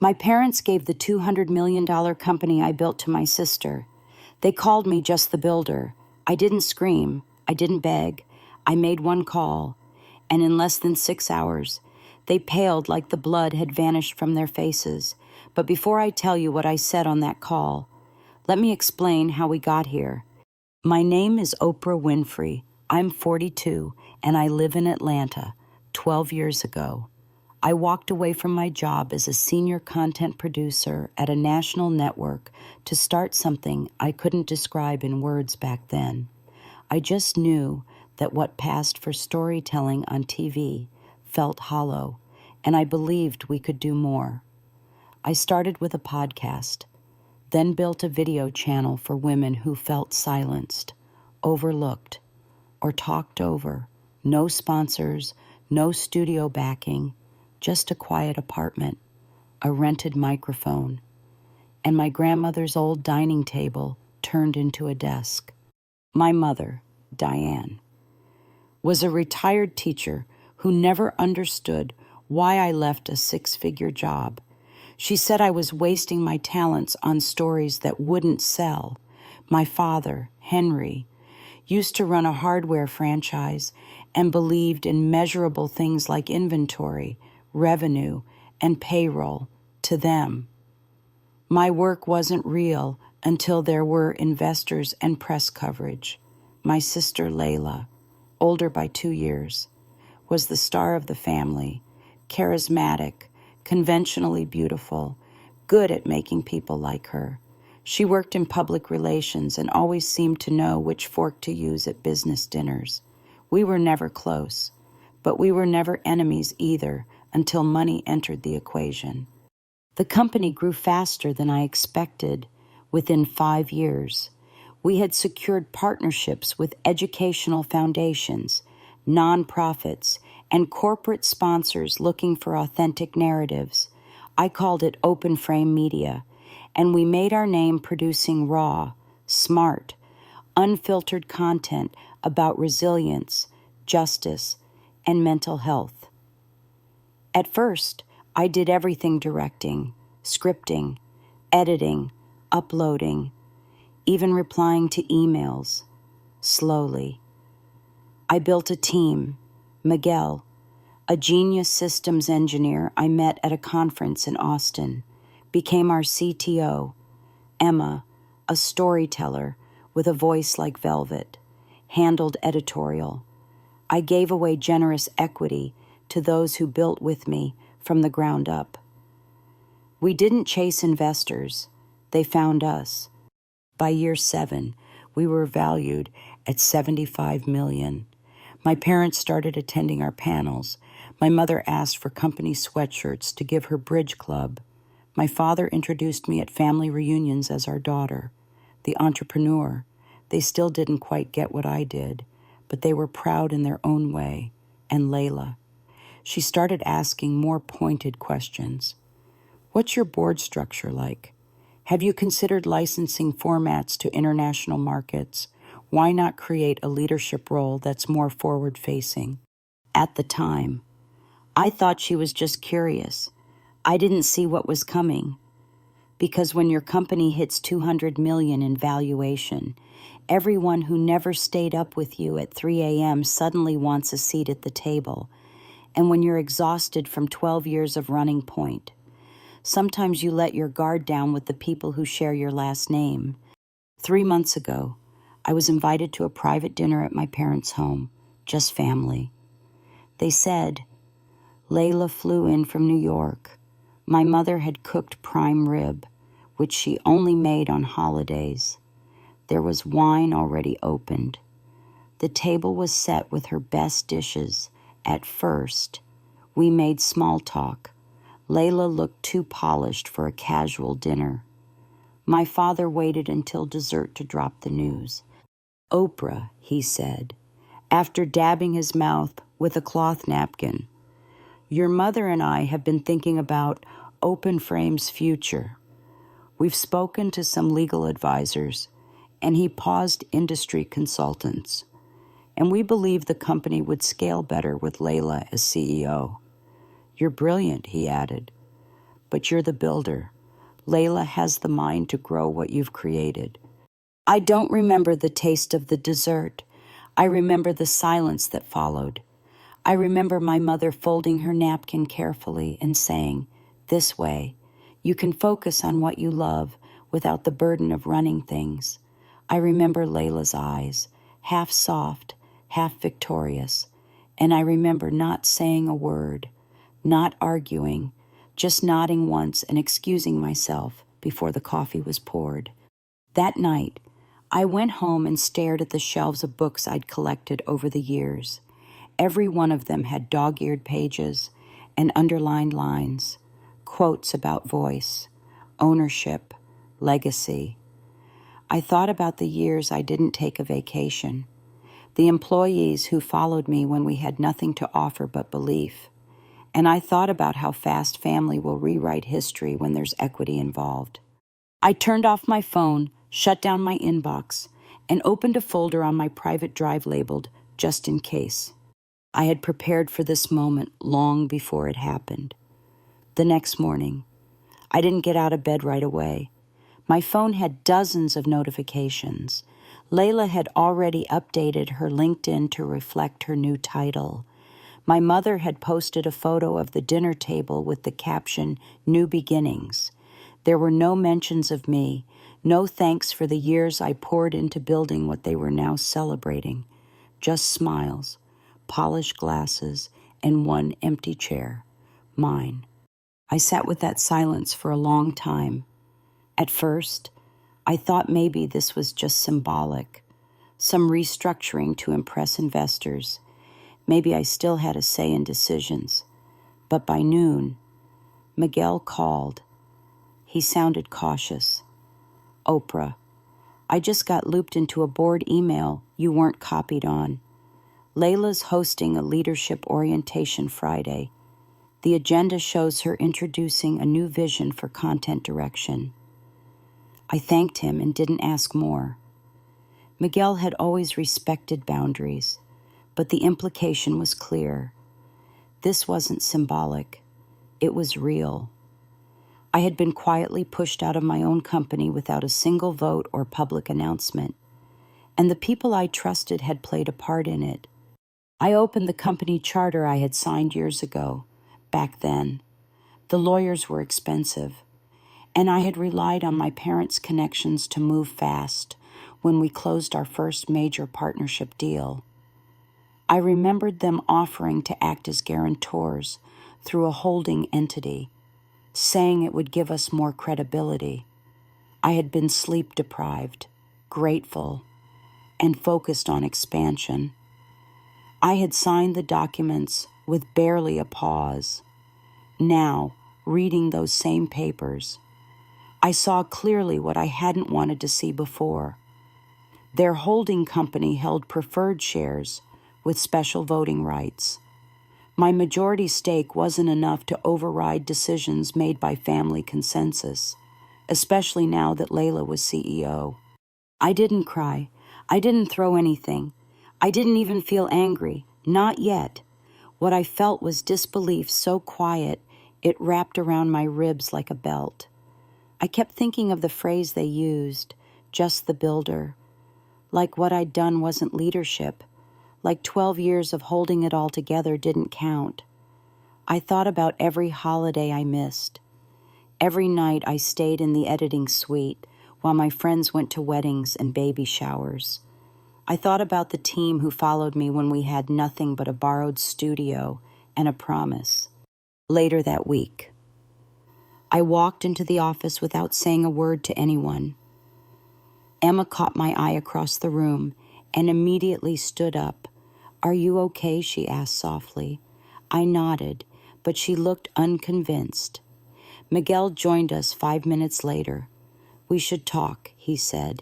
My parents gave the $200 million company I built to my sister. They called me just the builder. I didn't scream. I didn't beg. I made one call, and in less than 6 hours, they paled like the blood had vanished from their faces. But before I tell you what I said on that call, let me explain how we got here. My name is Oprah Winfrey. I'm 42, and I live in Atlanta. 12 years ago, I walked away from my job as a senior content producer at a national network to start something I couldn't describe in words back then. I just knew that what passed for storytelling on TV felt hollow, and I believed we could do more. I started with a podcast, then built a video channel for women who felt silenced, overlooked, or talked over. No sponsors, no studio backing, just a quiet apartment, a rented microphone, and my grandmother's old dining table turned into a desk. My mother, Diane, was a retired teacher who never understood why I left a 6-figure job. She said I was wasting my talents on stories that wouldn't sell. My father, Henry, used to run a hardware franchise and believed in measurable things like inventory, revenue, and payroll to them. My work wasn't real until there were investors and press coverage. My sister Layla, older by 2 years, was the star of the family, charismatic, conventionally beautiful, good at making people like her. She worked in public relations and always seemed to know which fork to use at business dinners. We were never close, but we were never enemies either until money entered the equation. The company grew faster than I expected within 5 years. We had secured partnerships with educational foundations, nonprofits, and corporate sponsors looking for authentic narratives. I called it open frame media, and we made our name producing raw, smart, unfiltered content about resilience, justice, and mental health. At first, I did everything: directing, scripting, editing, uploading, even replying to emails. Slowly, I built a team. Miguel, a genius systems engineer I met at a conference in Austin, became our CTO. Emma, a storyteller with a voice like velvet, handled editorial. I gave away generous equity to those who built with me from the ground up. We didn't chase investors. They found us. By year 7, we were valued at $75 million. My parents started attending our panels. My mother asked for company sweatshirts to give her bridge club. My father introduced me at family reunions as our daughter, the entrepreneur. They still didn't quite get what I did, but they were proud in their own way. And Layla. She started asking more pointed questions. What's your board structure like? Have you considered licensing formats to international markets? Why not create a leadership role that's more forward-facing? At the time, I thought she was just curious. I didn't see what was coming. Because when your company hits $200 million in valuation, everyone who never stayed up with you at 3 a.m. suddenly wants a seat at the table. And when you're exhausted from 12 years of running point, sometimes you let your guard down with the people who share your last name. 3 months ago, I was invited to a private dinner at my parents' home, just family. They said, Layla flew in from New York. My mother had cooked prime rib, which she only made on holidays. There was wine already opened. The table was set with her best dishes. At first, we made small talk. Layla looked too polished for a casual dinner. My father waited until dessert to drop the news. Oprah, he said, after dabbing his mouth with a cloth napkin. Your mother and I have been thinking about Open Frame's future. We've spoken to some legal advisors, and he paused industry consultants. And we believe the company would scale better with Layla as CEO. You're brilliant, he added. but you're the builder. Layla has the mind to grow what you've created. I don't remember the taste of the dessert. I remember the silence that followed. I remember my mother folding her napkin carefully and saying, "This way, you can focus on what you love without the burden of running things." I remember Layla's eyes, half soft, half victorious, and I remember not saying a word, not arguing, just nodding once and excusing myself before the coffee was poured. That night, I went home and stared at the shelves of books I'd collected over the years. Every one of them had dog-eared pages and underlined lines, quotes about voice, ownership, legacy. I thought about the years I didn't take a vacation, the employees who followed me when we had nothing to offer but belief, and I thought about how fast family will rewrite history when there's equity involved. I turned off my phone, shut down my inbox, and opened a folder on my private drive labeled, "Just in case." I had prepared for this moment long before it happened. The next morning, I didn't get out of bed right away. My phone had dozens of notifications. Layla had already updated her LinkedIn to reflect her new title. My mother had posted a photo of the dinner table with the caption, "New Beginnings." There were no mentions of me, no thanks for the years I poured into building what they were now celebrating. Just smiles, polished glasses, and one empty chair, mine. I sat with that silence for a long time. At first, I thought maybe this was just symbolic, some restructuring to impress investors. Maybe I still had a say in decisions. But by noon, Miguel called. He sounded cautious. "Oprah, I just got looped into a board email you weren't copied on. Layla's hosting a leadership orientation Friday. The agenda shows her introducing a new vision for content direction." I thanked him and didn't ask more. Miguel had always respected boundaries, but the implication was clear. This wasn't symbolic. It was real. I had been quietly pushed out of my own company without a single vote or public announcement, and the people I trusted had played a part in it. I opened the company charter I had signed years ago. Back then, the lawyers were expensive, and I had relied on my parents' connections to move fast when we closed our first major partnership deal. I remembered them offering to act as guarantors through a holding entity, saying it would give us more credibility. I had been sleep-deprived, grateful, and focused on expansion. I had signed the documents with barely a pause. Now, reading those same papers, I saw clearly what I hadn't wanted to see before. Their holding company held preferred shares with special voting rights. My majority stake wasn't enough to override decisions made by family consensus, especially now that Layla was CEO. I didn't cry. I didn't throw anything. I didn't even feel angry. Not yet. What I felt was disbelief so quiet it wrapped around my ribs like a belt. I kept thinking of the phrase they used, "just the builder," like what I'd done wasn't leadership, like 12 years of holding it all together didn't count. I thought about every holiday I missed. Every night I stayed in the editing suite while my friends went to weddings and baby showers. I thought about the team who followed me when we had nothing but a borrowed studio and a promise. Later that week, I walked into the office without saying a word to anyone. Emma caught my eye across the room and immediately stood up. "Are you okay?" she asked softly. I nodded, but she looked unconvinced. Miguel joined us 5 minutes later. "We should talk," he said,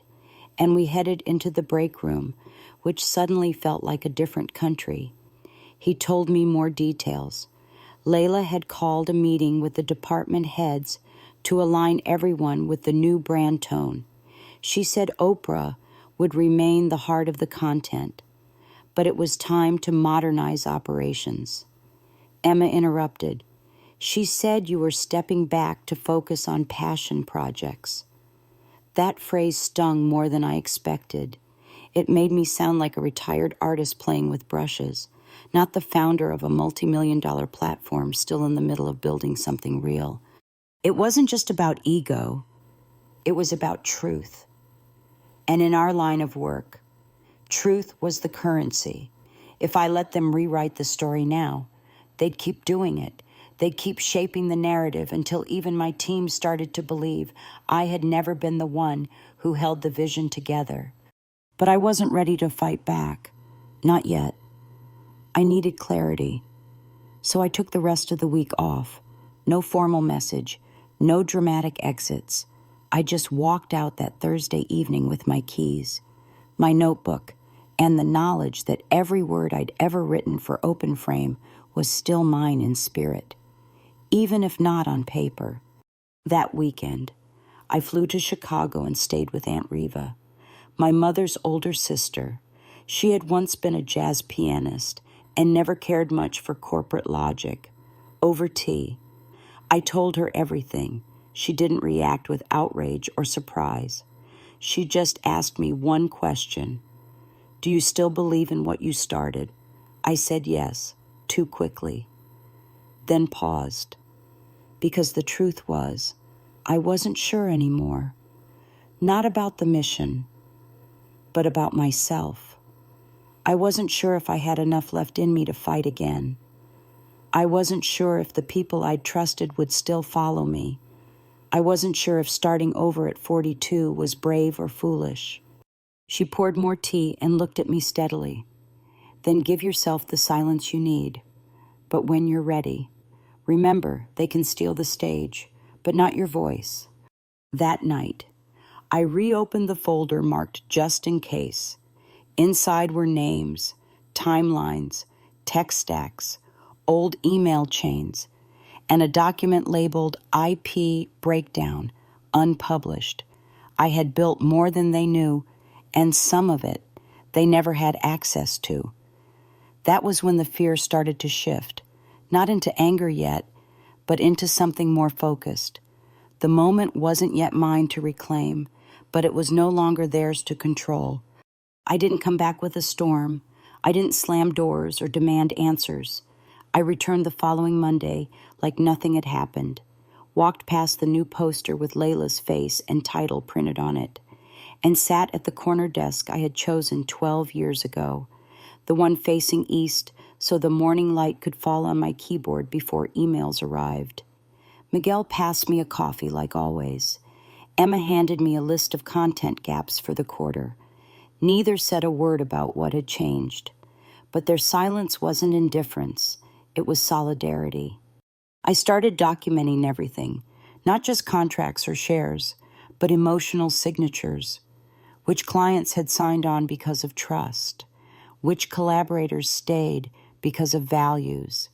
and we headed into the break room, which suddenly felt like a different country. He told me more details. Layla had called a meeting with the department heads to align everyone with the new brand tone. She said Oprah would remain the heart of the content, but it was time to modernize operations. Emma interrupted. She said you were stepping back to focus on passion projects. That phrase stung more than I expected. It made me sound like a retired artist playing with brushes, not the founder of a multi-million-dollar platform still in the middle of building something real. It wasn't just about ego. It was about truth. And in our line of work, truth was the currency. If I let them rewrite the story now, they'd keep doing it. They'd keep shaping the narrative until even my team started to believe I had never been the one who held the vision together. But I wasn't ready to fight back. Not yet. I needed clarity. So I took the rest of the week off. No formal message, no dramatic exits. I just walked out that Thursday evening with my keys, my notebook, and the knowledge that every word I'd ever written for Open Frame was still mine in spirit, even if not on paper. That weekend, I flew to Chicago and stayed with Aunt Reva, my mother's older sister. She had once been a jazz pianist and never cared much for corporate logic. Over tea, I told her everything. She didn't react with outrage or surprise. She just asked me one question. Do you still believe in what you started? I said yes, too quickly. Then paused, because the truth was, I wasn't sure anymore. Not about the mission, but about myself. I wasn't sure if I had enough left in me to fight again. I wasn't sure if the people I'd trusted would still follow me. I wasn't sure if starting over at 42 was brave or foolish. She poured more tea and looked at me steadily. Then give yourself the silence you need. But when you're ready, remember they can steal the stage, but not your voice. That night, I reopened the folder marked just in case. Inside were names, timelines, tech stacks, old email chains, and a document labeled IP Breakdown, unpublished. I had built more than they knew, and some of it they never had access to. That was when the fear started to shift, not into anger yet, but into something more focused. The moment wasn't yet mine to reclaim, but it was no longer theirs to control. I didn't come back with a storm. I didn't slam doors or demand answers. I returned the following Monday like nothing had happened, walked past the new poster with Layla's face and title printed on it, and sat at the corner desk I had chosen 12 years ago, the one facing east so the morning light could fall on my keyboard before emails arrived. Miguel passed me a coffee like always. Emma handed me a list of content gaps for the quarter. Neither said a word about what had changed, but their silence wasn't indifference. It was solidarity. I started documenting everything, not just contracts or shares, but emotional signatures. Which clients had signed on because of trust, which collaborators stayed because of values,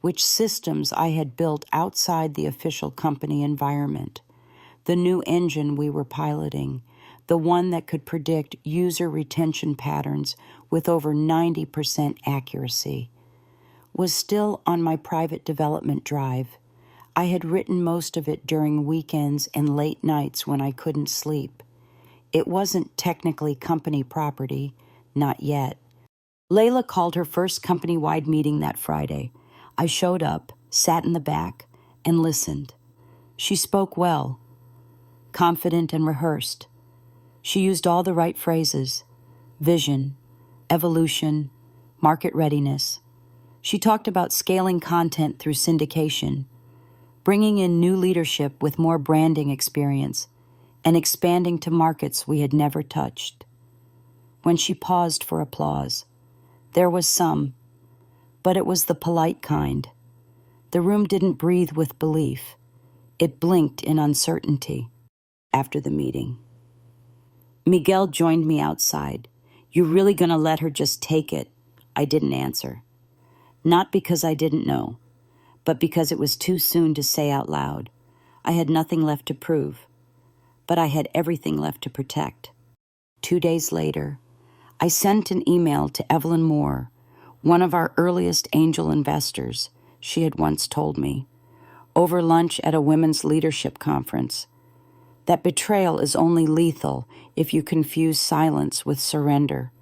which systems I had built outside the official company environment, the new engine we were piloting, the one that could predict user retention patterns with over 90% accuracy, was still on my private development drive. I had written most of it during weekends and late nights when I couldn't sleep. It wasn't technically company property, not yet. Layla called her first company-wide meeting that Friday. I showed up, sat in the back, and listened. She spoke well, confident and rehearsed. She used all the right phrases: vision, evolution, market readiness. She talked about scaling content through syndication, bringing in new leadership with more branding experience, and expanding to markets we had never touched. When she paused for applause, there was some, but it was the polite kind. The room didn't breathe with belief. It blinked in uncertainty. After the meeting, Miguel joined me outside. You really gonna let her just take it? I didn't answer. Not because I didn't know, but because it was too soon to say out loud. I had nothing left to prove, but I had everything left to protect. 2 days later, I sent an email to Evelyn Moore, one of our earliest angel investors, she had once told me. over lunch at a women's leadership conference. That betrayal is only lethal if you confuse silence with surrender.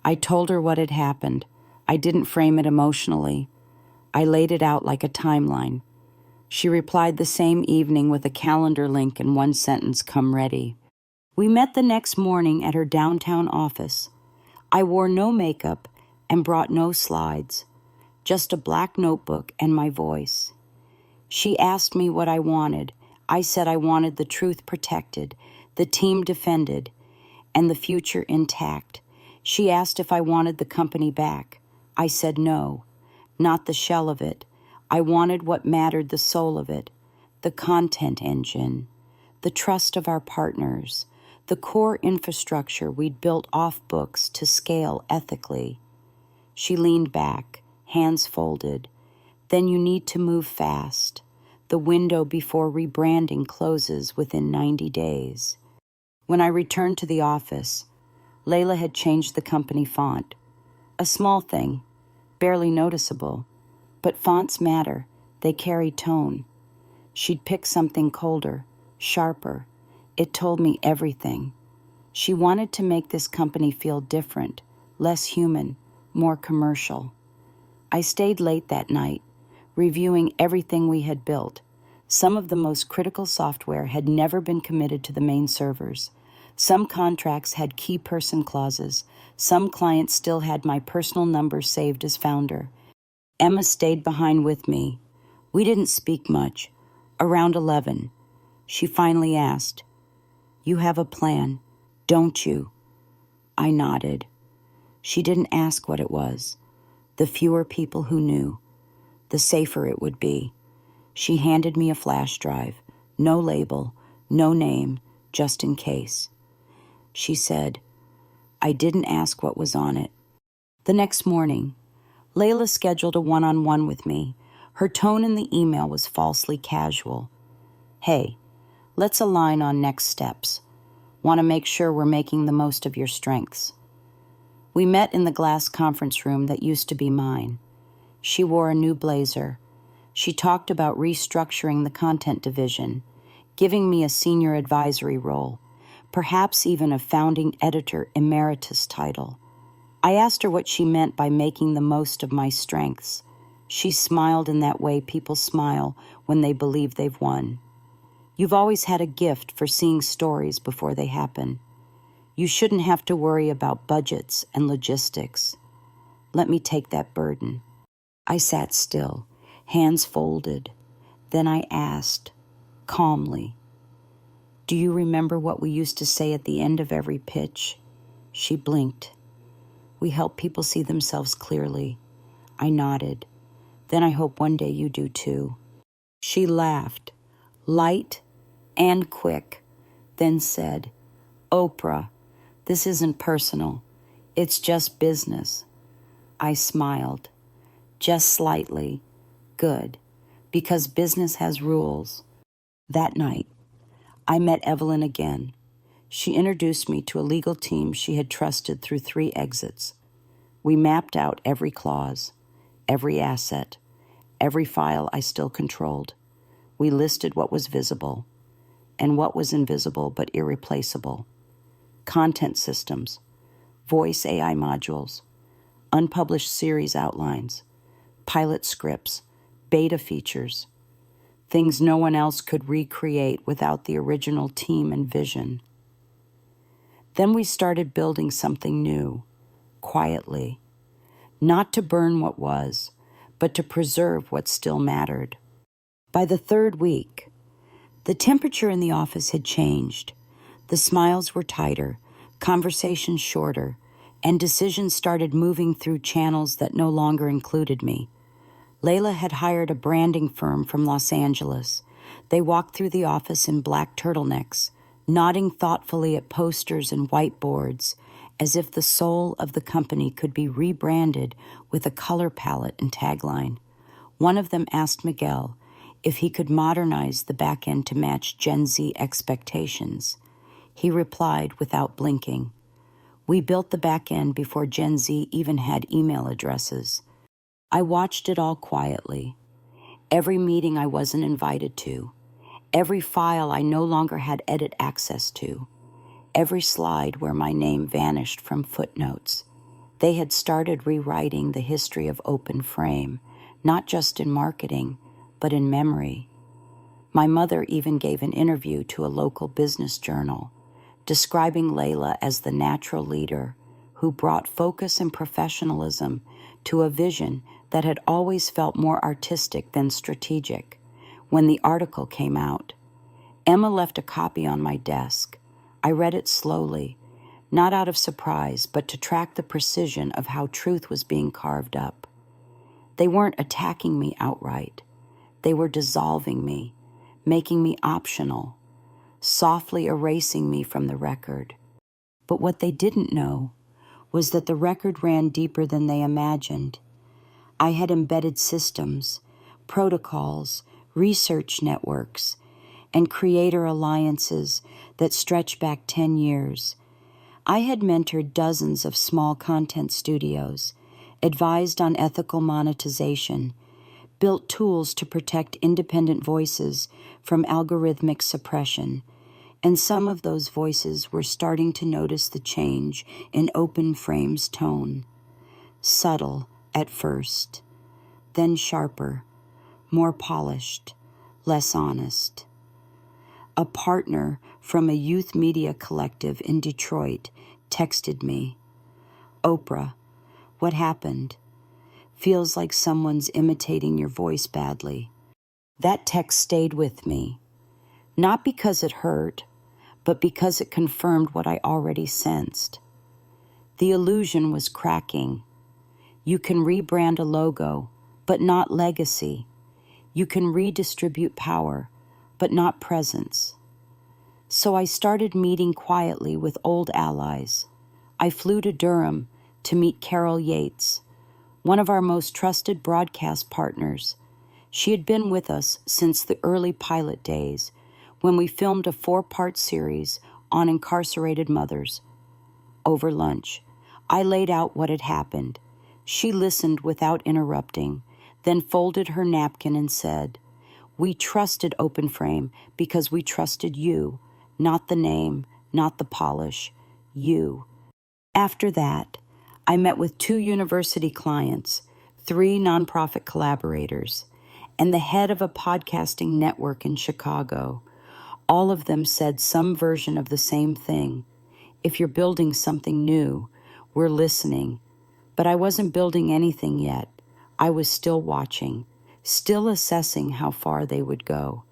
I told her what had happened. I didn't frame it emotionally. I laid it out like a timeline. She replied the same evening with a calendar link and one sentence, "Come ready." We met the next morning at her downtown office. I wore no makeup and brought no slides, just a black notebook and my voice. She asked me what I wanted. I said I wanted the truth protected, the team defended, and the future intact. She asked if I wanted the company back. I said no, not the shell of it. I wanted what mattered, the soul of it, the content engine, the trust of our partners, the core infrastructure we'd built off books to scale ethically. She leaned back, hands folded. Then you need to move fast. The window before rebranding closes within 90 days. When I returned to the office, Layla had changed the company font. A small thing, barely noticeable, but fonts matter. They carry tone. She'd picked something colder, sharper. It told me everything. She wanted to make this company feel different, less human, more commercial. I stayed late that night, reviewing everything we had built. Some of the most critical software had never been committed to the main servers. Some contracts had key person clauses. Some clients still had my personal number saved as founder. Emma stayed behind with me. We didn't speak much. Around 11, she finally asked, "You have a plan, don't you?" I nodded. She didn't ask what it was. The fewer people who knew, the safer it would be. She handed me a flash drive. No label, no name, just in case. She said, "I didn't ask what was on it." The next morning, Layla scheduled a one-on-one with me. Her tone in the email was falsely casual. "Hey, let's align on next steps. Want to make sure we're making the most of your strengths." We met in the glass conference room that used to be mine. She wore a new blazer. She talked about restructuring the content division, giving me a senior advisory role, perhaps even a founding editor emeritus title. I asked her what she meant by making the most of my strengths. She smiled in that way people smile when they believe they've won. "You've always had a gift for seeing stories before they happen. You shouldn't have to worry about budgets and logistics. Let me take that burden." I sat still, hands folded. Then I asked, calmly, "Do you remember what we used to say at the end of every pitch?" She blinked. "We help people see themselves clearly." I nodded. "Then I hope one day you do too." She laughed, light and quick, then said, "Oprah, this isn't personal. It's just business." I smiled, just slightly. Good, because business has rules. That night, I met Evelyn again. She introduced me to a legal team she had trusted through 3 exits. We mapped out every clause, every asset, every file I still controlled. We listed what was visible and what was invisible but irreplaceable. Content systems, voice AI modules, unpublished series outlines, pilot scripts, beta features, things no one else could recreate without the original team and vision. Then we started building something new, quietly, not to burn what was, but to preserve what still mattered. By the 3rd week, the temperature in the office had changed. The smiles were tighter, conversations shorter, and decisions started moving through channels that no longer included me. Layla had hired a branding firm from Los Angeles. They walked through the office in black turtlenecks, nodding thoughtfully at posters and whiteboards, as if the soul of the company could be rebranded with a color palette and tagline. One of them asked Miguel if he could modernize the back end to match Gen Z expectations. He replied without blinking, "We built the back end before Gen Z even had email addresses." I watched it all quietly. Every meeting I wasn't invited to, every file I no longer had edit access to, every slide where my name vanished from footnotes. They had started rewriting the history of Open Frame, not just in marketing, but in memory. My mother even gave an interview to a local business journal, describing Layla as the natural leader who brought focus and professionalism to a vision that had always felt more artistic than strategic. When the article came out, Emma left a copy on my desk. I read it slowly, not out of surprise, but to track the precision of how truth was being carved up. They weren't attacking me outright. They were dissolving me, making me optional, softly erasing me from the record. But what they didn't know was that the record ran deeper than they imagined. I had embedded systems, protocols, research networks, and creator alliances that stretch back 10 years. I had mentored dozens of small content studios, advised on ethical monetization, built tools to protect independent voices from algorithmic suppression, and some of those voices were starting to notice the change in Open Frame's tone. Subtle at first, then sharper, more polished, less honest. A partner from a youth media collective in Detroit texted me, "Oprah, what happened? Feels like someone's imitating your voice badly." That text stayed with me, not because it hurt, but because it confirmed what I already sensed. The illusion was cracking. You can rebrand a logo, but not legacy. You can redistribute power, but not presence. So I started meeting quietly with old allies. I flew to Durham to meet Carol Yates, one of our most trusted broadcast partners. She had been with us since the early pilot days, when we filmed a 4-part series on incarcerated mothers. Over lunch, I laid out what had happened. She listened without interrupting, then folded her napkin and said, "We trusted Open Frame because we trusted you, not the name, not the polish, you." After that, I met with 2 university clients, 3 nonprofit collaborators, and the head of a podcasting network in Chicago. All of them said some version of the same thing. If you're building something new, we're listening. But I wasn't building anything yet. I was still watching, still assessing how far they would go.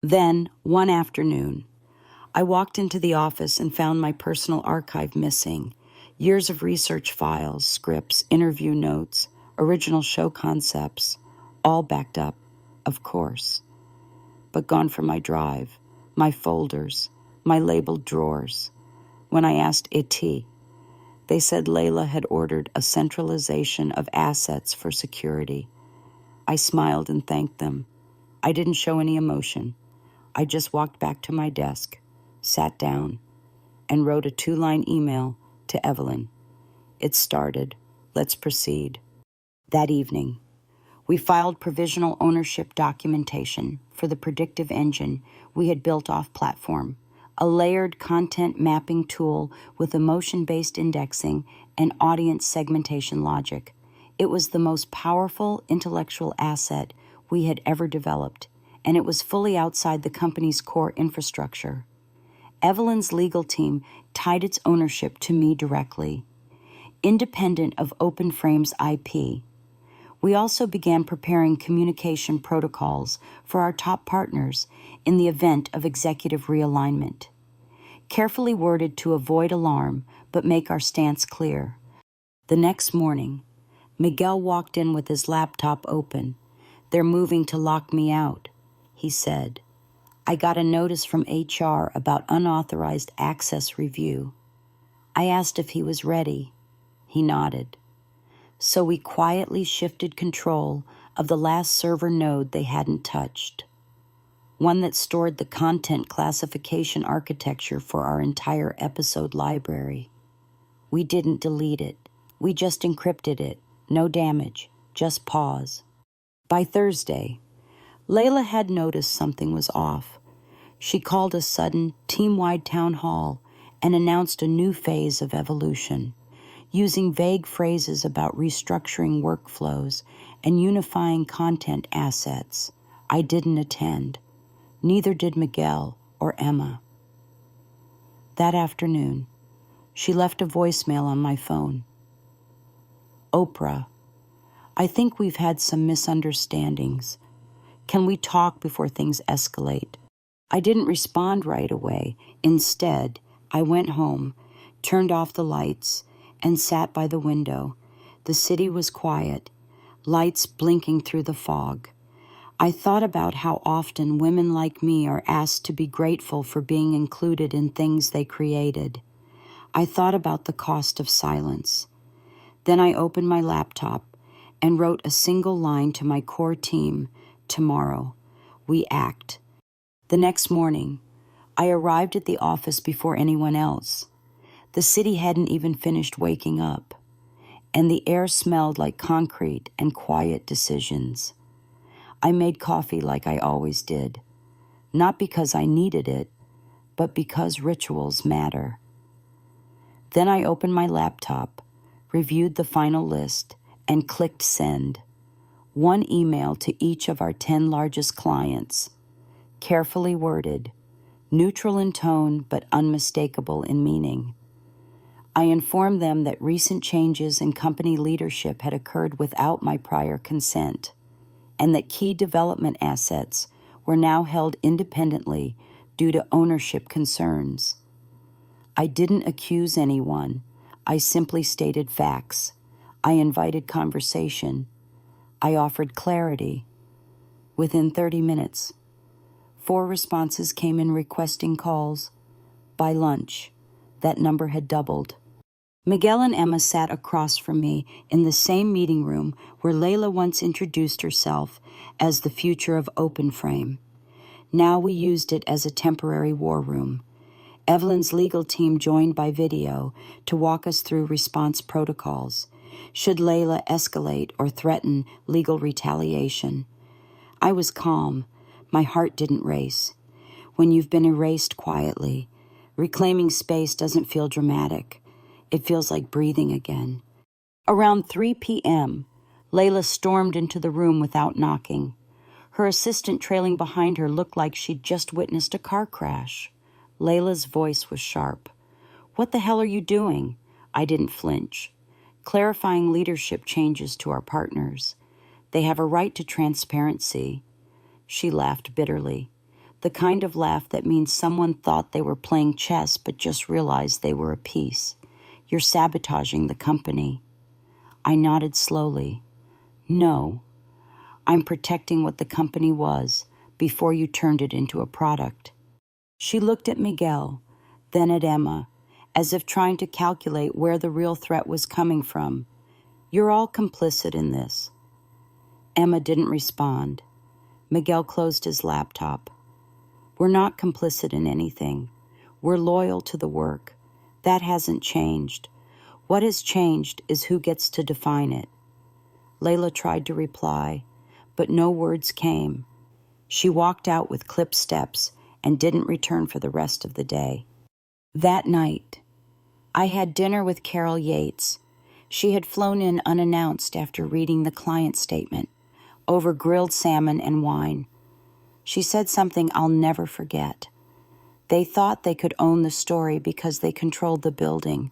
Then, one afternoon, I walked into the office and found my personal archive missing. Years of research files, scripts, interview notes, original show concepts, all backed up, of course. But gone from my drive, my folders, my labeled drawers. When I asked IT, they said Layla had ordered a centralization of assets for security. I smiled and thanked them. I didn't show any emotion. I just walked back to my desk, sat down, and wrote a 2-line email to Evelyn. It started, "Let's proceed." That evening, we filed provisional ownership documentation for the predictive engine we had built off platform, a layered content mapping tool with emotion-based indexing and audience segmentation logic. It was the most powerful intellectual asset we had ever developed, and it was fully outside the company's core infrastructure. Evelyn's legal team tied its ownership to me directly, independent of Open Frame's IP. We also began preparing communication protocols for our top partners in the event of executive realignment, carefully worded to avoid alarm but make our stance clear. The next morning, Miguel walked in with his laptop open. "They're moving to lock me out," he said. "I got a notice from HR about unauthorized access review." I asked if he was ready. He nodded. So we quietly shifted control of the last server node they hadn't touched, one that stored the content classification architecture for our entire episode library. We didn't delete it. We just encrypted it. No damage, just pause. By Thursday, Layla had noticed something was off. She called a sudden, team-wide town hall and announced a new phase of evolution, using vague phrases about restructuring workflows and unifying content assets. I didn't attend. Neither did Miguel or Emma. That afternoon, she left a voicemail on my phone. Oprah, I think we've had some misunderstandings. Can we talk before things escalate? I didn't respond right away. Instead, I went home, turned off the lights, and sat by the window. The city was quiet, lights blinking through the fog. I thought about how often women like me are asked to be grateful for being included in things they created. I thought about the cost of silence. Then I opened my laptop and wrote a single line to my core team. Tomorrow, we act. The next morning, I arrived at the office before anyone else. The city hadn't even finished waking up, and the air smelled like concrete and quiet decisions. I made coffee like I always did, not because I needed it, but because rituals matter. Then I opened my laptop, reviewed the final list, and clicked send. One email to each of our 10 largest clients, carefully worded, neutral in tone but unmistakable in meaning. I informed them that recent changes in company leadership had occurred without my prior consent, and that key development assets were now held independently due to ownership concerns. I didn't accuse anyone. I simply stated facts. I invited conversation. I offered clarity. Within 30 minutes, 4 responses came in requesting calls. By lunch, that number had doubled. Miguel and Emma sat across from me in the same meeting room where Layla once introduced herself as the future of Open Frame. Now we used it as a temporary war room. Evelyn's legal team joined by video to walk us through response protocols, should Layla escalate or threaten legal retaliation. I was calm. My heart didn't race. When you've been erased quietly, reclaiming space doesn't feel dramatic. It feels like breathing again. Around 3 p.m., Layla stormed into the room without knocking. Her assistant trailing behind her looked like she'd just witnessed a car crash. Layla's voice was sharp. "What the hell are you doing?" I didn't flinch. Clarifying leadership changes to our partners. They have a right to transparency. She laughed bitterly, the kind of laugh that means someone thought they were playing chess but just realized they were a piece. "You're sabotaging the company." I nodded slowly. "No, I'm protecting what the company was before you turned it into a product." She looked at Miguel, then at Emma, as if trying to calculate where the real threat was coming from. "You're all complicit in this." Emma didn't respond. Miguel closed his laptop. "We're not complicit in anything. We're loyal to the work. That hasn't changed. What has changed is who gets to define it." Layla tried to reply, but no words came. She walked out with clipped steps and didn't return for the rest of the day. That night, I had dinner with Carol Yates. She had flown in unannounced after reading the client statement, over grilled salmon and wine. She said something I'll never forget. They thought they could own the story because they controlled the building,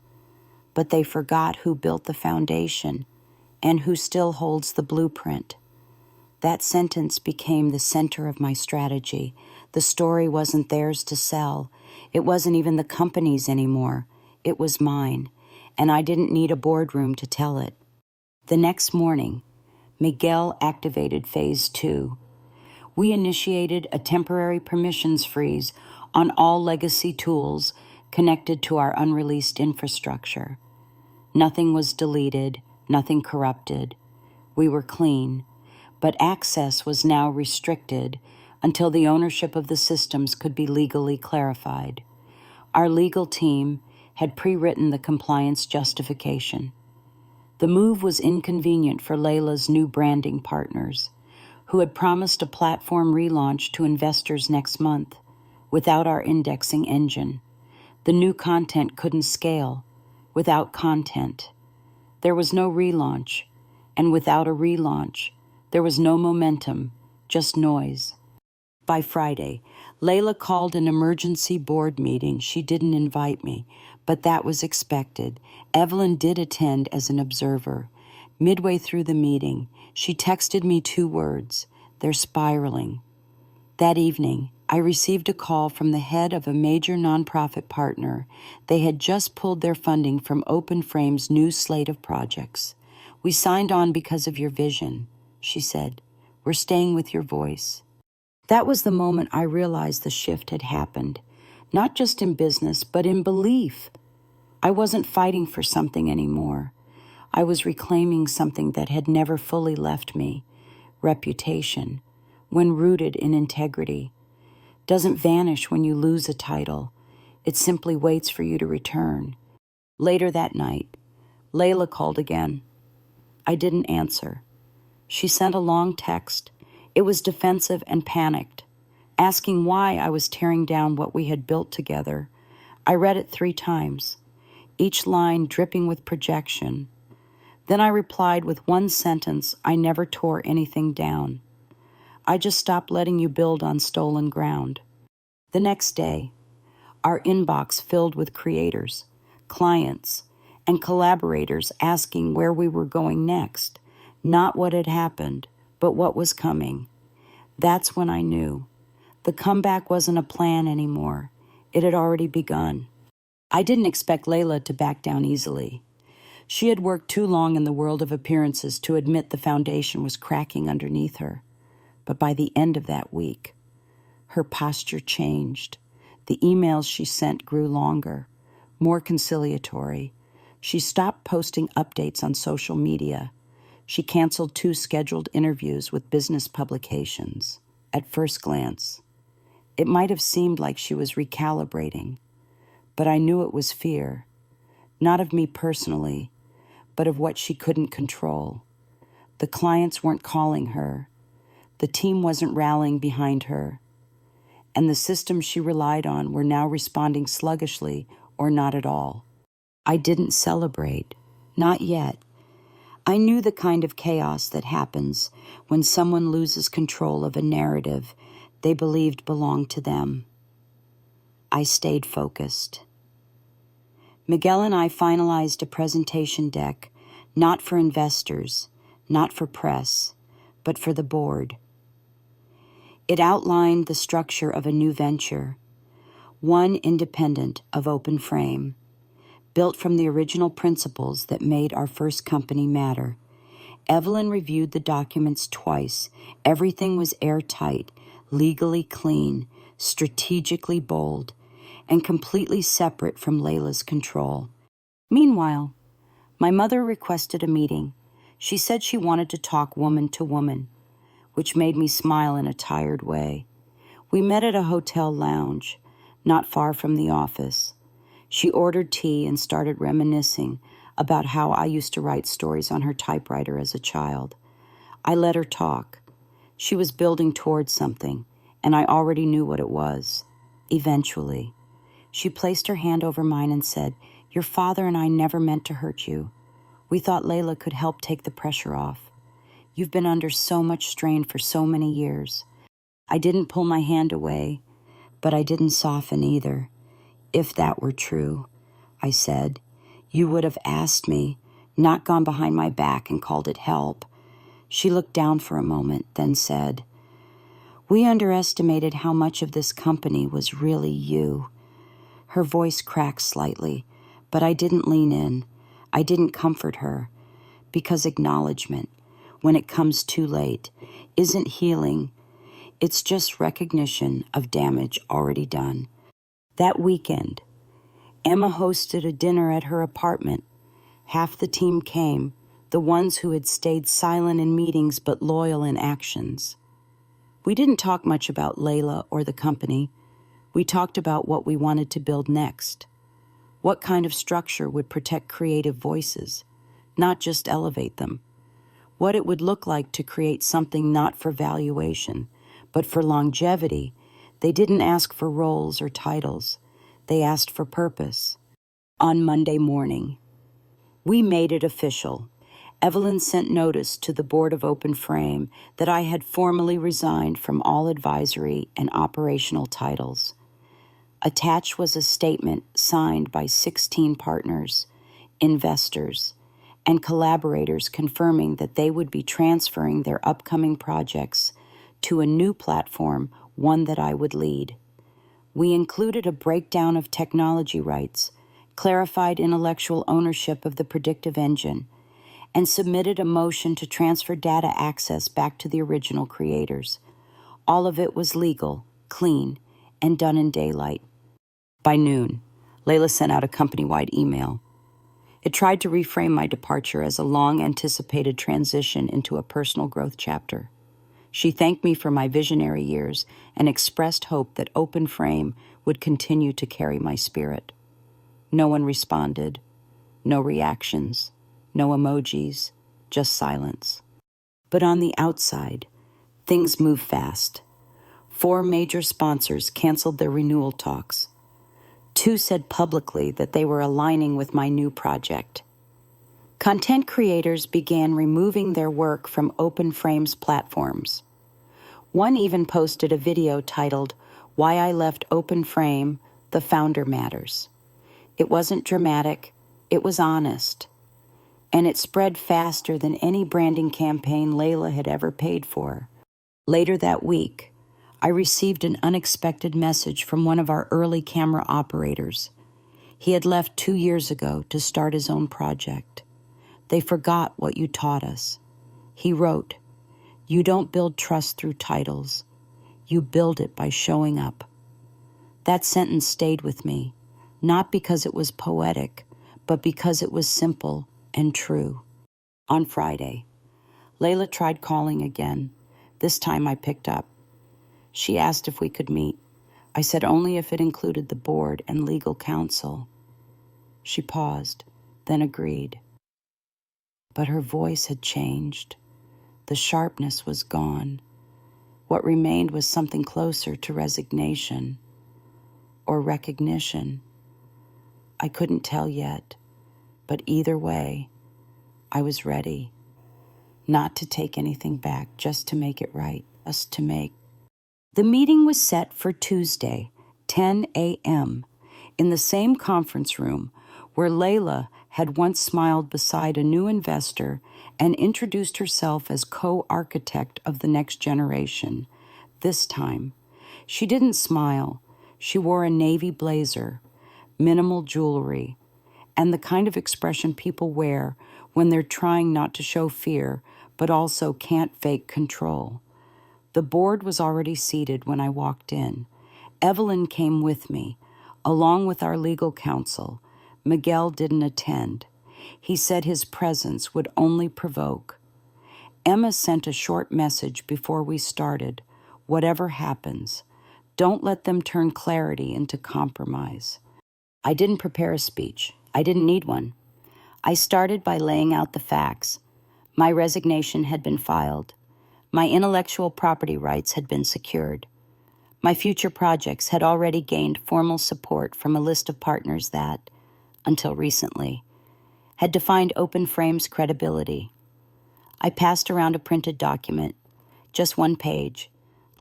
but they forgot who built the foundation and who still holds the blueprint. That sentence became the center of my strategy. The story wasn't theirs to sell. It wasn't even the company's anymore. It was mine, and I didn't need a boardroom to tell it. The next morning, Miguel activated Phase 2. We initiated a temporary permissions freeze on all legacy tools connected to our unreleased infrastructure. Nothing was deleted, nothing corrupted. We were clean, but access was now restricted until the ownership of the systems could be legally clarified. Our legal team had pre-written the compliance justification. The move was inconvenient for Layla's new branding partners, who had promised a platform relaunch to investors next month without our indexing engine. The new content couldn't scale without content. There was no relaunch, and without a relaunch, there was no momentum, just noise. By Friday, Layla called an emergency board meeting. She didn't invite me, but that was expected. Evelyn did attend as an observer. Midway through the meeting, she texted me 2 words: "They're spiraling." That evening, I received a call from the head of a major nonprofit partner. They had just pulled their funding from Open Frame's new slate of projects. "We signed on because of your vision," she said. "We're staying with your voice." That was the moment I realized the shift had happened, not just in business, but in belief. I wasn't fighting for something anymore. I was reclaiming something that had never fully left me: reputation, when rooted in integrity. Doesn't vanish when you lose a title. It simply waits for you to return. Later that night, Layla called again. I didn't answer. She sent a long text. It was defensive and panicked, asking why I was tearing down what we had built together. I read it 3 times, each line dripping with projection. Then I replied with one sentence: "I never tore anything down. I just stopped letting you build on stolen ground." The next day, our inbox filled with creators, clients, and collaborators asking where we were going next, not what had happened, but what was coming. That's when I knew. The comeback wasn't a plan anymore. It had already begun. I didn't expect Layla to back down easily. She had worked too long in the world of appearances to admit the foundation was cracking underneath her. But by the end of that week, her posture changed. The emails she sent grew longer, more conciliatory. She stopped posting updates on social media. She canceled 2 scheduled interviews with business publications. At first glance, it might have seemed like she was recalibrating, but I knew it was fear, not of me personally, but of what she couldn't control. The clients weren't calling her. The team wasn't rallying behind her. And the systems she relied on were now responding sluggishly or not at all. I didn't celebrate. Not yet. I knew the kind of chaos that happens when someone loses control of a narrative they believed belonged to them. I stayed focused. Miguel and I finalized a presentation deck, not for investors, not for press, but for the board. It outlined the structure of a new venture, one independent of Open Frame, built from the original principles that made our first company matter. Evelyn reviewed the documents twice. Everything was airtight, legally clean, strategically bold, and completely separate from Layla's control. Meanwhile, my mother requested a meeting. She said she wanted to talk woman to woman, which made me smile in a tired way. We met at a hotel lounge, not far from the office. She ordered tea and started reminiscing about how I used to write stories on her typewriter as a child. I let her talk. She was building towards something, and I already knew what it was. Eventually, she placed her hand over mine and said, "Your father and I never meant to hurt you. We thought Layla could help take the pressure off. You've been under so much strain for so many years." I didn't pull my hand away, but I didn't soften either. "If that were true," I said, "you would have asked me, not gone behind my back and called it help." She looked down for a moment, then said, "We underestimated how much of this company was really you." Her voice cracked slightly, but I didn't lean in. I didn't comfort her, because acknowledgement, when it comes too late, isn't healing. It's just recognition of damage already done. That weekend, Emma hosted a dinner at her apartment. Half the team came, the ones who had stayed silent in meetings but loyal in actions. We didn't talk much about Layla or the company. We talked about what we wanted to build next. What kind of structure would protect creative voices, not just elevate them? what it would look like to create something not for valuation, but for longevity. They didn't ask for roles or titles. They asked for purpose. On Monday morning, we made it official. Evelyn sent notice to the board of Open Frame that I had formally resigned from all advisory and operational titles. Attached was a statement signed by 16 partners, investors, and collaborators confirming that they would be transferring their upcoming projects to a new platform, one that I would lead. We included a breakdown of technology rights, clarified intellectual ownership of the predictive engine, and submitted a motion to transfer data access back to the original creators. All of it was legal, clean, and done in daylight. By noon, Layla sent out a company-wide email. It tried to reframe my departure as a long-anticipated transition into a personal growth chapter. She thanked me for my visionary years and expressed hope that Open Frame would continue to carry my spirit. No one responded. No reactions. No emojis. Just silence. But on the outside, things move fast. 4 major sponsors canceled their renewal talks. 2 said publicly that they were aligning with my new project. Content creators began removing their work from Open Frame's platforms. One even posted a video titled, "Why I Left Open Frame, The Founder Matters." It wasn't dramatic, it was honest. And it spread faster than any branding campaign Layla had ever paid for. Later that week, I received an unexpected message from one of our early camera operators. He had left 2 years ago to start his own project. "They forgot what you taught us." He wrote, "You don't build trust through titles. You build it by showing up." That sentence stayed with me, not because it was poetic, but because it was simple and true. On Friday, Layla tried calling again. This time I picked up. She asked if we could meet. I said only if it included the board and legal counsel. She paused, then agreed. But her voice had changed. The sharpness was gone. What remained was something closer to resignation or recognition. I couldn't tell yet, but either way, I was ready. Not to take anything back, just to make it right, us to make. The meeting was set for Tuesday, 10 a.m., in the same conference room where Layla had once smiled beside a new investor and introduced herself as co-architect of the next generation. This time, she didn't smile. She wore a navy blazer, minimal jewelry, and the kind of expression people wear when they're trying not to show fear, but also can't fake control. The board was already seated when I walked in. Evelyn came with me, along with our legal counsel. Miguel didn't attend. He said his presence would only provoke. Emma sent a short message before we started. Whatever happens, don't let them turn clarity into compromise. I didn't prepare a speech. I didn't need one. I started by laying out the facts. My resignation had been filed. My intellectual property rights had been secured. My future projects had already gained formal support from a list of partners that, until recently, had defined Open Frame's credibility. I passed around a printed document, just 1 page,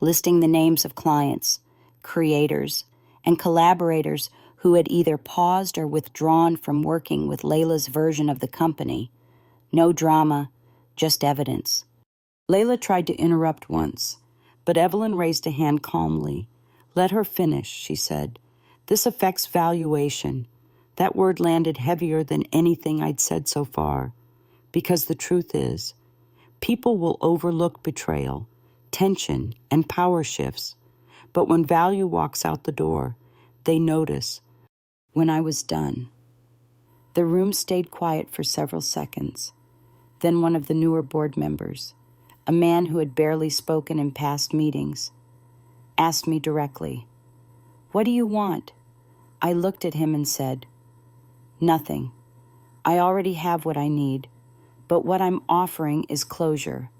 listing the names of clients, creators, and collaborators who had either paused or withdrawn from working with Layla's version of the company. No drama, just evidence. Layla tried to interrupt once, but Evelyn raised a hand calmly. "Let her finish," she said. "This affects valuation." That word landed heavier than anything I'd said so far. Because the truth is, people will overlook betrayal, tension, and power shifts. But when value walks out the door, they notice. When I was done, the room stayed quiet for several seconds. Then one of the newer board members, a man who had barely spoken in past meetings, asked me directly, "What do you want?" I looked at him and said, "Nothing. I already have what I need. But what I'm offering is closure,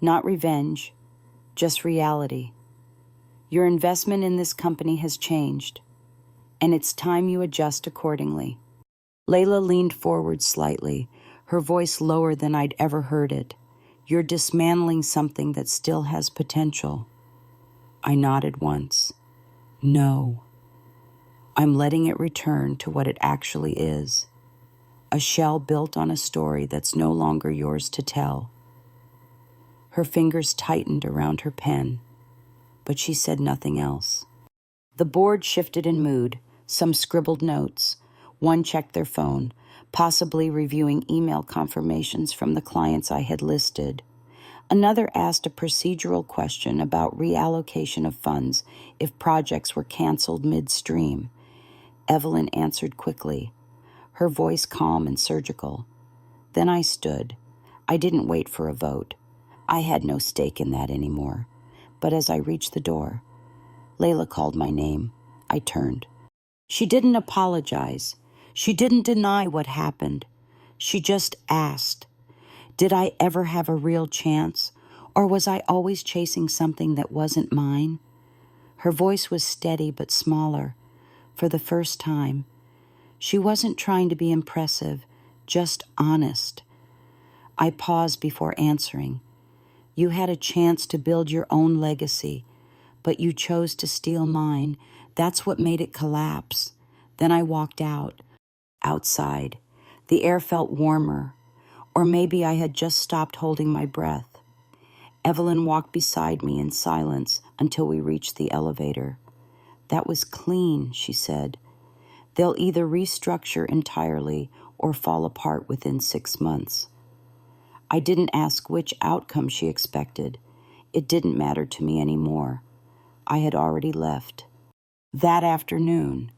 not revenge, just reality. Your investment in this company has changed, and it's time you adjust accordingly. Layla leaned forward slightly, her voice lower than I'd ever heard it. You're dismantling something that still has potential. I nodded once. No. I'm letting it return to what it actually is. A shell built on a story that's no longer yours to tell. Her fingers tightened around her pen, but she said nothing else. The board shifted in mood. Some scribbled notes. One checked their phone, possibly reviewing email confirmations from the clients I had listed. Another asked a procedural question about reallocation of funds if projects were canceled midstream. Evelyn answered quickly, her voice calm and surgical. Then I stood. I didn't wait for a vote. I had no stake in that anymore. But as I reached the door, Layla called my name. I turned. She didn't apologize. She didn't deny what happened. She just asked, did I ever have a real chance, or was I always chasing something that wasn't mine? Her voice was steady but smaller. For the first time, she wasn't trying to be impressive, just honest. I paused before answering. You had a chance to build your own legacy, but you chose to steal mine. That's what made it collapse. Then I walked out. Outside, the air felt warmer, or maybe I had just stopped holding my breath. Evelyn walked beside me in silence until we reached the elevator. That was clean, she said. They'll either restructure entirely or fall apart within 6 months. I didn't ask which outcome she expected. It didn't matter to me anymore. I had already left. That afternoon,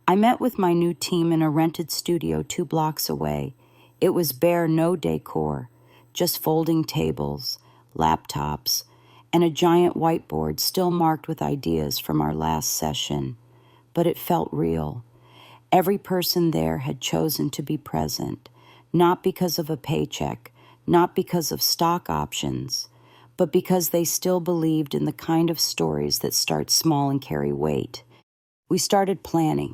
I met with my new team in a rented studio 2 blocks away. It was bare, no decor, just folding tables, laptops, and a giant whiteboard still marked with ideas from our last session. But it felt real. Every person there had chosen to be present, not because of a paycheck, not because of stock options, but because they still believed in the kind of stories that start small and carry weight. We started planning,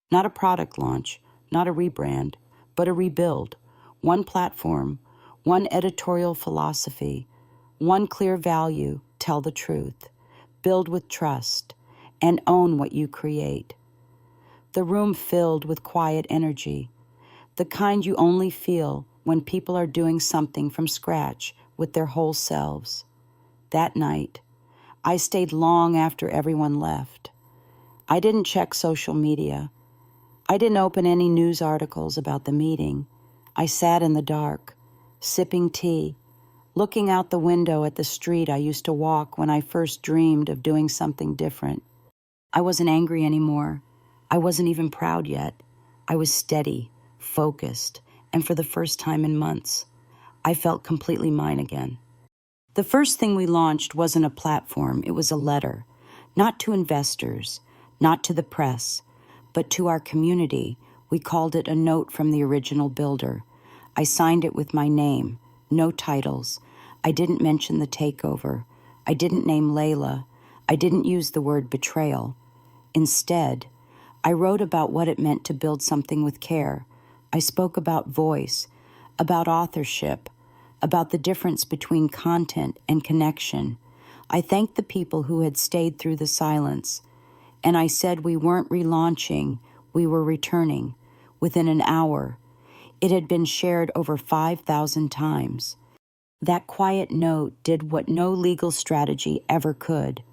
not a product launch, not a rebrand, but a rebuild. One platform, one editorial philosophy, one clear value, tell the truth, build with trust, and own what you create. The room filled with quiet energy, the kind you only feel when people are doing something from scratch with their whole selves. That night, I stayed long after everyone left. I didn't check social media. I didn't open any news articles about the meeting. I sat in the dark, sipping tea, looking out the window at the street I used to walk when I first dreamed of doing something different. I wasn't angry anymore. I wasn't even proud yet. I was steady, focused, and for the first time in months, I felt completely mine again. The first thing we launched wasn't a platform, it was a letter, not to investors, not to the press, but to our community. We called it a note from the original builder. I signed it with my name, no titles. I didn't mention the takeover. I didn't name Layla. I didn't use the word betrayal. Instead, I wrote about what it meant to build something with care. I spoke about voice, about authorship, about the difference between content and connection. I thanked the people who had stayed through the silence, and I said we weren't relaunching, we were returning. Within an hour, it had been shared over 5,000 times. That quiet note did what no legal strategy ever could.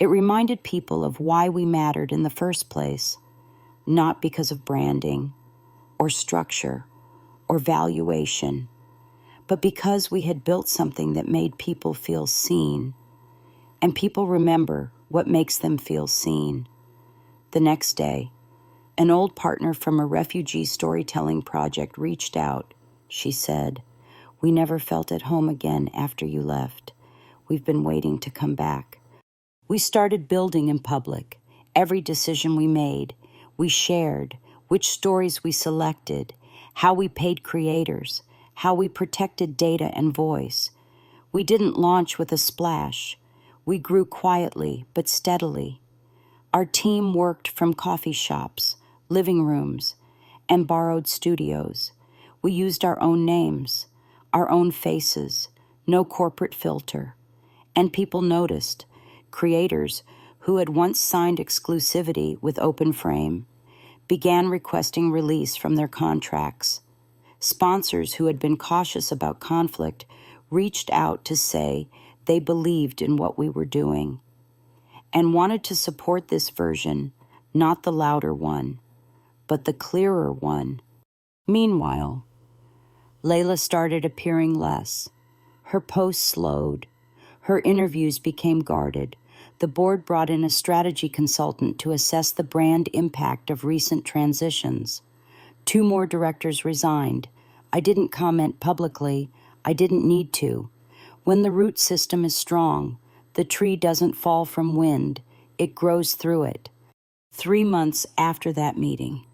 It reminded people of why we mattered in the first place, not because of branding or structure or valuation, but because we had built something that made people feel seen, and people remember what makes them feel seen. The next day, an old partner from a refugee storytelling project reached out. She said, "We never felt at home again after you left. We've been waiting to come back." We started building in public. Every decision we made, we shared, which stories we selected, how we paid creators, how we protected data and voice. We didn't launch with a splash. We grew quietly but steadily. Our team worked from coffee shops, living rooms, and borrowed studios. We used our own names, our own faces, no corporate filter. And people noticed. Creators who had once signed exclusivity with OpenFrame began requesting release from their contracts. Sponsors who had been cautious about conflict reached out to say they believed in what we were doing and wanted to support this version, not the louder one, but the clearer one. Meanwhile, Layla started appearing less. Her posts slowed. Her interviews became guarded. The board brought in a strategy consultant to assess the brand impact of recent transitions. 2 more directors resigned. I didn't comment publicly. I didn't need to. When the root system is strong, the tree doesn't fall from wind. It grows through it. 3 months after that meeting,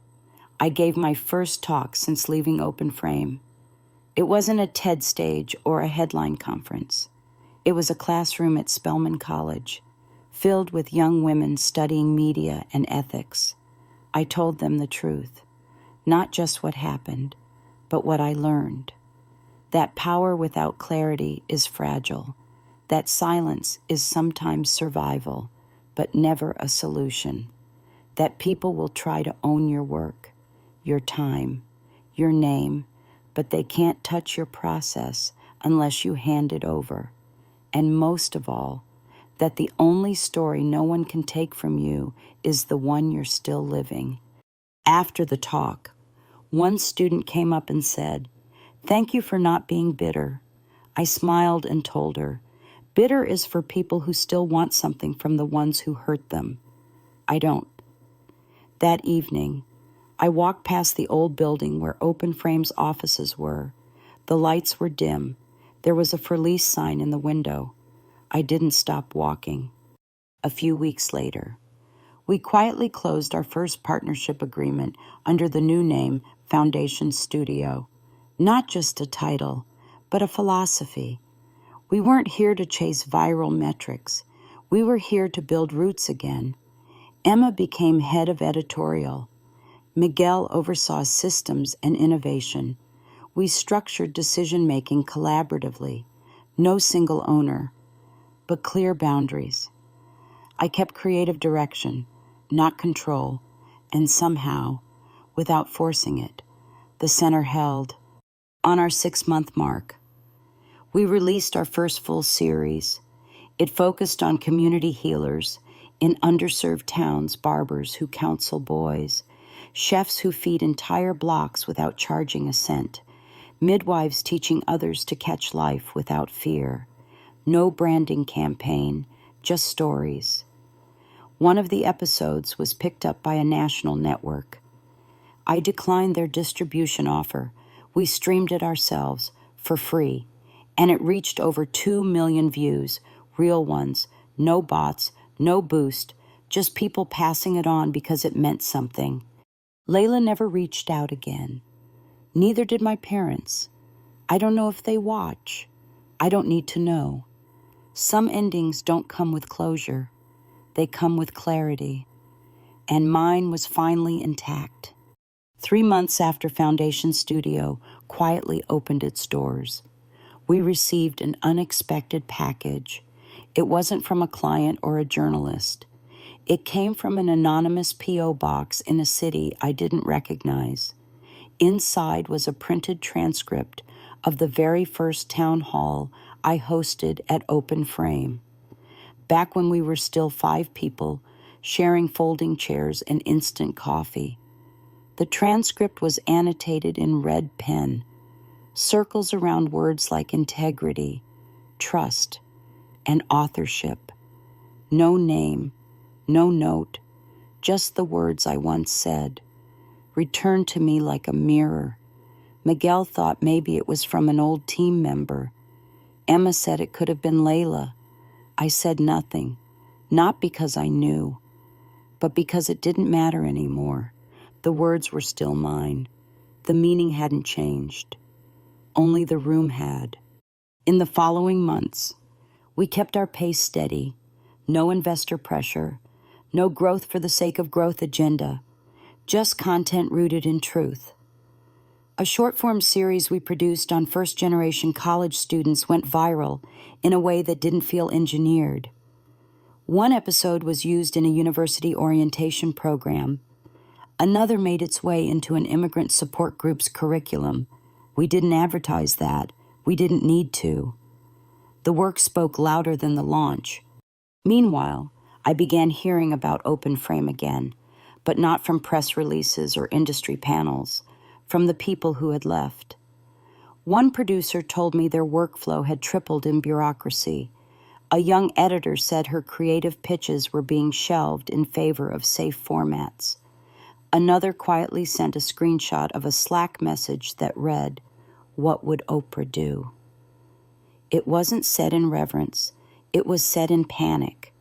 I gave my first talk since leaving OpenFrame. It wasn't a TED stage or a headline conference. It was a classroom at Spelman College, filled with young women studying media and ethics. I told them the truth, not just what happened, but what I learned. That power without clarity is fragile. That silence is sometimes survival, but never a solution. That people will try to own your work, your time, your name, but they can't touch your process unless you hand it over. And most of all, that the only story no one can take from you is the one you're still living. After the talk, one student came up and said, "Thank you for not being bitter." I smiled and told her, "Bitter is for people who still want something from the ones who hurt them. I don't." That evening, I walked past the old building where OpenFrame's offices were. The lights were dim. There was a for lease sign in the window. I didn't stop walking. A few weeks later, we quietly closed our first partnership agreement under the new name Foundation Studio. Not just a title, but a philosophy. We weren't here to chase viral metrics. We were here to build roots again. Emma became head of editorial. Miguel oversaw systems and innovation. We structured decision-making collaboratively. No single owner, but clear boundaries. I kept creative direction, not control, and somehow, without forcing it, the center held. On our 6-month mark, we released our first full series. It focused on community healers in underserved towns, barbers who counsel boys, chefs who feed entire blocks without charging a cent, midwives teaching others to catch life without fear. No branding campaign, just stories. One of the episodes was picked up by a national network. I declined their distribution offer. We streamed it ourselves for free, and it reached over 2 million views, real ones, no bots, no boost, just people passing it on because it meant something. Layla never reached out again. Neither did my parents. I don't know if they watch. I don't need to know. Some endings don't come with closure. They come with clarity. And mine was finally intact. 3 months after Foundation Studio quietly opened its doors, we received an unexpected package. It wasn't from a client or a journalist. It came from an anonymous P.O. box in a city I didn't recognize. Inside was a printed transcript of the very first town hall I hosted at OpenFrame, back when we were still 5 people, sharing folding chairs and instant coffee. The transcript was annotated in red pen, circles around words like integrity, trust, and authorship. No name, no note, just the words I once said, returned to me like a mirror. Miguel thought maybe it was from an old team member. Emma said it could have been Layla. I said nothing, not because I knew, but because it didn't matter anymore. The words were still mine. The meaning hadn't changed. Only the room had. In the following months, we kept our pace steady, no investor pressure, no growth for the sake of growth agenda, just content rooted in truth. A short-form series we produced on first-generation college students went viral in a way that didn't feel engineered. One episode was used in a university orientation program. Another made its way into an immigrant support group's curriculum. We didn't advertise that. We didn't need to. The work spoke louder than the launch. Meanwhile, I began hearing about Open Frame again, but not from press releases or industry panels, from the people who had left. One producer told me their workflow had tripled in bureaucracy. A young editor said her creative pitches were being shelved in favor of safe formats. Another quietly sent a screenshot of a Slack message that read, "What would Oprah do?" It wasn't said in reverence. It was said in panic.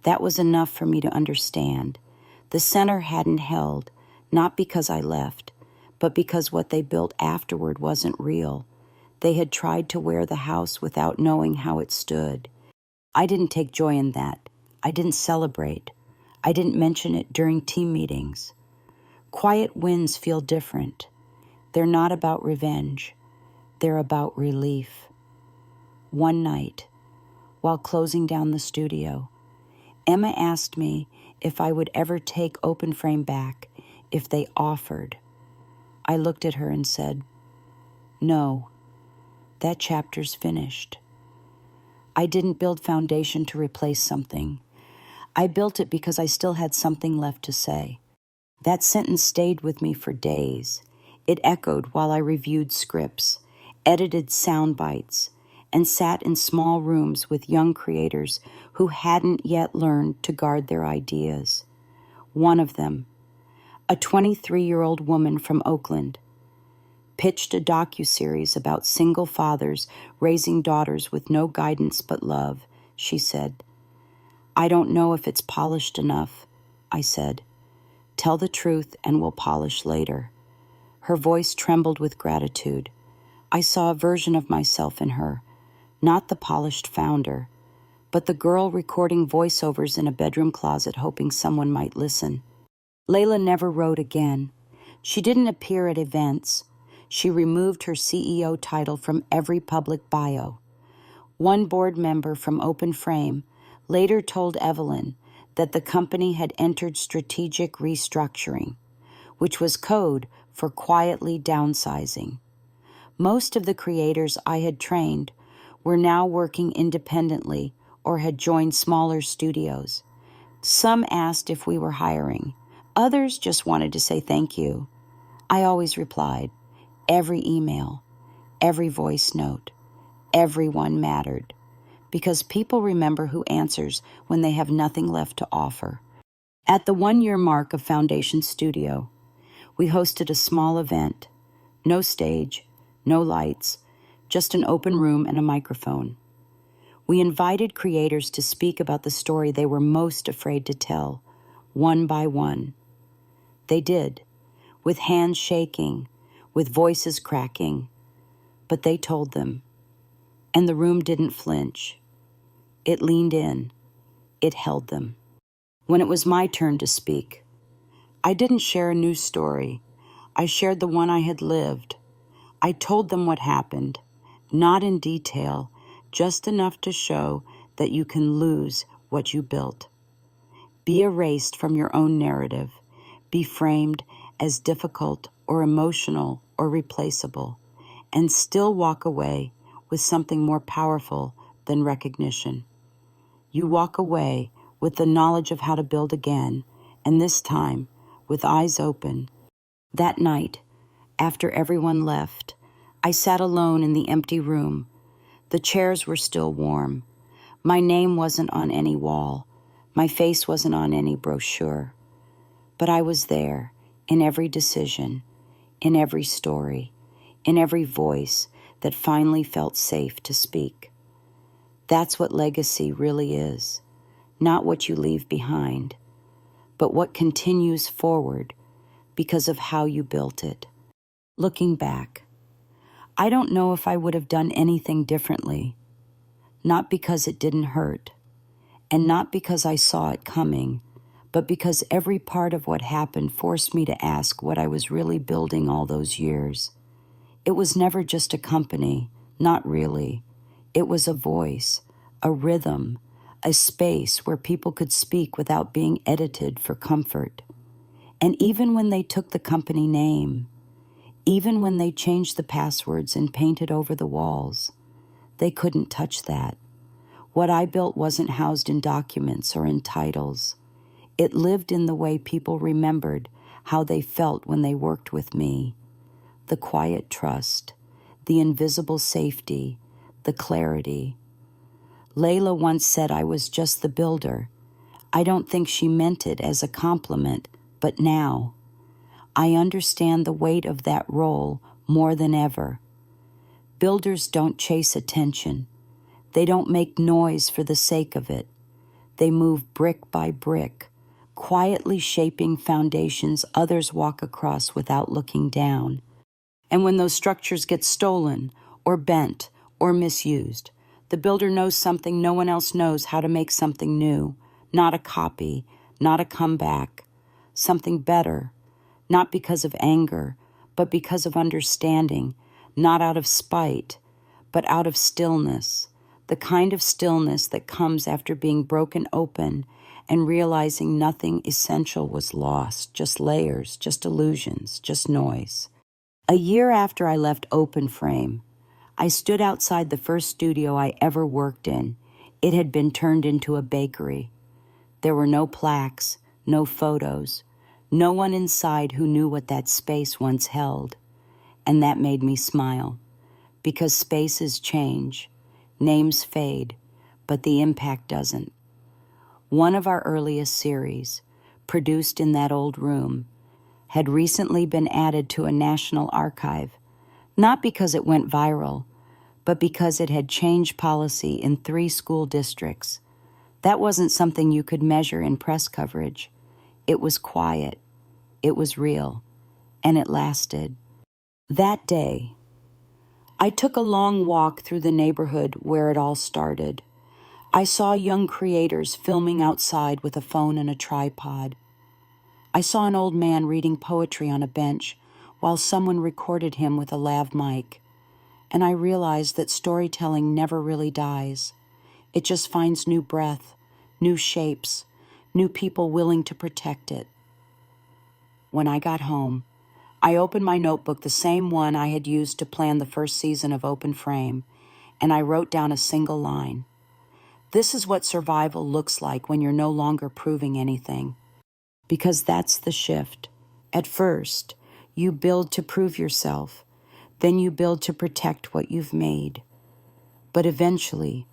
That was enough for me to understand. The center hadn't held, not because I left, but because what they built afterward wasn't real. They had tried to wear the house without knowing how it stood. I didn't take joy in that. I didn't celebrate. I didn't mention it during team meetings. Quiet wins feel different. They're not about revenge. They're about relief. One night, while closing down the studio, Emma asked me if I would ever take Open Frame back if they offered. I looked at her and said, "No, that chapter's finished." I didn't build foundation to replace something. I built it because I still had something left to say. That sentence stayed with me for days. It echoed while I reviewed scripts, edited sound bites, and sat in small rooms with young creators who hadn't yet learned to guard their ideas. One of them, a 23-year-old woman from Oakland, pitched a docuseries about single fathers raising daughters with no guidance but love. She said, "I don't know if it's polished enough." I said, "Tell the truth and we'll polish later." Her voice trembled with gratitude. I saw a version of myself in her, not the polished founder, but the girl recording voiceovers in a bedroom closet hoping someone might listen. Layla never wrote again. She didn't appear at events. She removed her CEO title from every public bio. One board member from Open Frame later told Evelyn that the company had entered strategic restructuring, which was code for quietly downsizing. Most of the creators I had trained were now working independently or had joined smaller studios. Some asked if we were hiring. Others just wanted to say thank you. I always replied. Every email, every voice note, everyone mattered, because people remember who answers when they have nothing left to offer. At the 1-year mark of Foundation Studio, we hosted a small event. No stage, no lights, just an open room and a microphone. We invited creators to speak about the story they were most afraid to tell, one by one. They did, with hands shaking, with voices cracking, but they told them. And the room didn't flinch. It leaned in. It held them. When it was my turn to speak, I didn't share a new story. I shared the one I had lived. I told them what happened, not in detail, just enough to show that you can lose what you built. Be erased from your own narrative. Be framed as difficult or emotional or replaceable, and still walk away with something more powerful than recognition. You walk away with the knowledge of how to build again, and this time, with eyes open. That night, after everyone left, I sat alone in the empty room. The chairs were still warm. My name wasn't on any wall. My face wasn't on any brochure. But I was there, in every decision, in every story, in every voice that finally felt safe to speak. That's what legacy really is. Not what you leave behind, but what continues forward because of how you built it. Looking back, I don't know if I would have done anything differently, not because it didn't hurt, and not because I saw it coming, but because every part of what happened forced me to ask what I was really building all those years. It was never just a company, not really. It was a voice, a rhythm, a space where people could speak without being edited for comfort. And even when they took the company name, even when they changed the passwords and painted over the walls, they couldn't touch that. What I built wasn't housed in documents or in titles. It lived in the way people remembered how they felt when they worked with me. The quiet trust, the invisible safety, the clarity. Layla once said I was just the builder. I don't think she meant it as a compliment, but now I understand the weight of that role more than ever. Builders don't chase attention. They don't make noise for the sake of it. They move brick by brick, quietly shaping foundations others walk across without looking down. And when those structures get stolen or bent or misused, the builder knows something no one else knows: how to make something new, not a copy, not a comeback, something better, not because of anger, but because of understanding, not out of spite, but out of stillness, the kind of stillness that comes after being broken open and realizing nothing essential was lost, just layers, just illusions, just noise. A year after I left Open Frame, I stood outside the first studio I ever worked in. It had been turned into a bakery. There were no plaques, no photos, no one inside who knew what that space once held. And that made me smile, because spaces change, names fade, but the impact doesn't. One of our earliest series, produced in that old room, had recently been added to a national archive, not because it went viral, but because it had changed policy in 3 school districts. That wasn't something you could measure in press coverage. It was quiet, it was real, and it lasted. That day, I took a long walk through the neighborhood where it all started. I saw young creators filming outside with a phone and a tripod. I saw an old man reading poetry on a bench while someone recorded him with a lav mic, and I realized that storytelling never really dies. It just finds new breath, new shapes, new people willing to protect it. When I got home, I opened my notebook, the same one I had used to plan the first season of Open Frame, and I wrote down a single line. This is what survival looks like when you're no longer proving anything. Because that's the shift. At first, you build to prove yourself. Then you build to protect what you've made. But eventually,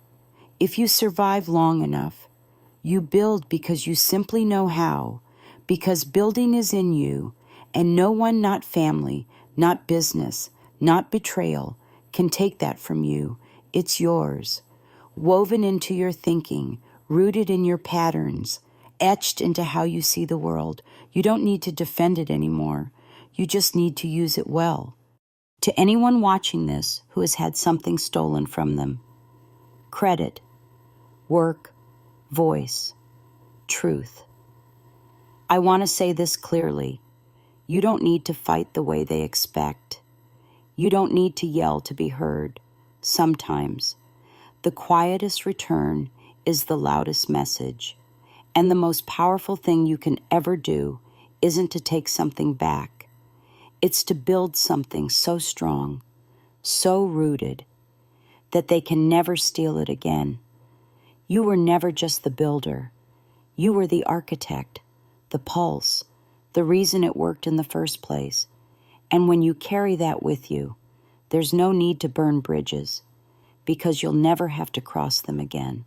if you survive long enough, you build because you simply know how, because building is in you, and no one, not family, not business, not betrayal, can take that from you. It's yours, woven into your thinking, rooted in your patterns, etched into how you see the world. You don't need to defend it anymore. You just need to use it well. To anyone watching this who has had something stolen from them, credit, work, voice, truth. I want to say this clearly. You don't need to fight the way they expect. You don't need to yell to be heard. Sometimes, the quietest return is the loudest message. And the most powerful thing you can ever do isn't to take something back. It's to build something so strong, so rooted, that they can never steal it again. You were never just the builder. You were the architect, the pulse, the reason it worked in the first place. And when you carry that with you, there's no need to burn bridges, because you'll never have to cross them again.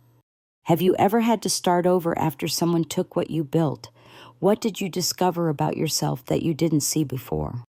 Have you ever had to start over after someone took what you built? What did you discover about yourself that you didn't see before?